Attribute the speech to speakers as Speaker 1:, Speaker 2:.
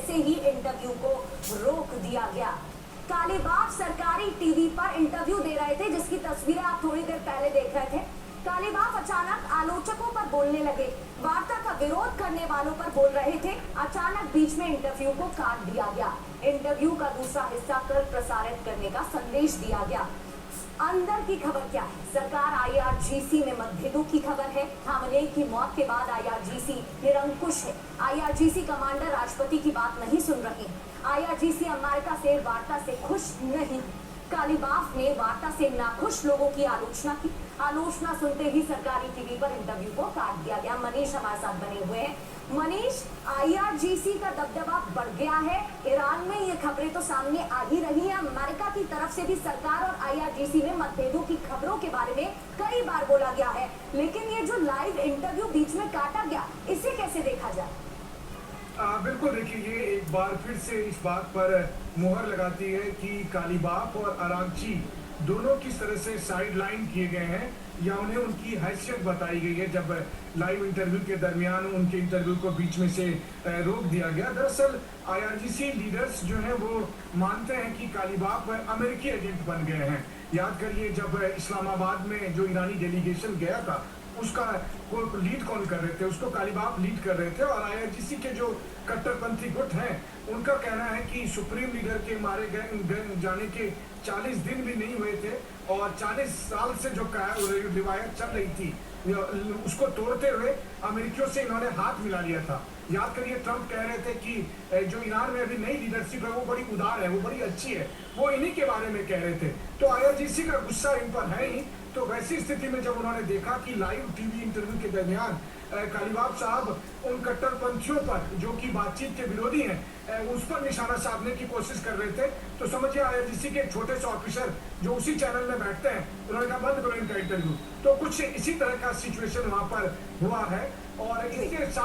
Speaker 1: से ही इंटरव्यू को रोक दिया गया। कालीबाफ सरकारी टीवी पर इंटरव्यू दे रहे थे, जिसकी तस्वीरें आप थोड़ी देर पहले देख रहे थे। कालीबाफ अचानक आलोचकों पर बोलने लगे, वार्ता का विरोध करने वालों पर बोल रहे थे। अचानक बीच में इंटरव्यू को काट दिया गया। इंटरव्यू का दूसरा हिस्सा कल प्रसारित करने का संदेश दिया गया। अंदर की खबर क्या है? सरकार आईआरजीसी में मतभेदों की खबर है। हमले की मौत के बाद आईआरजीसी निरंकुश है। आईआरजीसी कमांडर राष्ट्रपति की बात नहीं सुन रहे। आईआरजीसी अमेरिका से वार्ता से खुश नहीं। कालीबाफ ने वार्ता से नाखुश लोगों की आलोचना की। आलोचना सुनते ही सरकारी टीवी पर इंटरव्यू को काट दिया गया। मनीष हमारे साथ बने हुए हैं। मनीष, आईआरजीसी का दबदबा बढ़ गया है। ईरान में ये खबरें तो सामने आ ही रही हैं। अमेरिका की तरफ से भी सरकार और आईआरजीसी में मतभेदों की खबरों के बारे में कई बार बोला गया है, लेकिन ये जो लाइव इंटरव्यू बीच में काटा गया, इसे कैसे देखा जाए?
Speaker 2: बिल्कुल, देखिए, ये एक बार फिर से इस बात पर मुहर लगाती है कि कालीबाफ और आरागची दोनों किस तरह से साइड लाइन किए गए हैं या उन्हें उनकी हैसियत बताई गई है जब लाइव इंटरव्यू के दरमियान उनके इंटरव्यू को बीच में से रोक दिया गया। दरअसल आईआरजीसी लीडर्स जो हैं वो मानते हैं कि कालीबाफ अमेरिकी एजेंट बन गए हैं। याद करिए, जब इस्लामाबाद में जो ईरानी डेलीगेशन गया था उसका लीड कौन कर रहे थे? उसको कालीबाफ लीड कर रहे थे। और आईआरजीसी के जो कट्टरपंथी गुट हैं उनका कहना है कि सुप्रीम लीडर के मारे गए जाने के 40 दिन भी नहीं हुए थे और 40 साल से जो रिवायत चल रही थी उसको तोड़ते हुए अमेरिकियों से इन्होंने हाथ मिला लिया था। याद करिए, ट्रंप कह रहे थे कि जो ईरान में अभी नई लीडरशिप है वो बड़ी उदार है, वो बड़ी अच्छी है, वो इन्हीं के बारे में कह रहे थे। तो आईआरजीसी का गुस्सा इन पर है ही। तो वैसी स्थिति में जब उन्होंने देखा कि लाइव टीवी इंटरव्यू के दरमियान कालीबाफ साहब उन कट्टरपंथियों पर जो कि बातचीत के विरोधी हैं उस पर निशाना साधने की कोशिश कर रहे थे, तो समझिए आईआरजीसी के छोटे से ऑफिसर जो उसी चैनल में बैठते हैं उन्होंने कहा बंद करो इनका इंटरव्यू। तो कुछ इसी तरह का सिचुएशन वहां पर हुआ है और इसके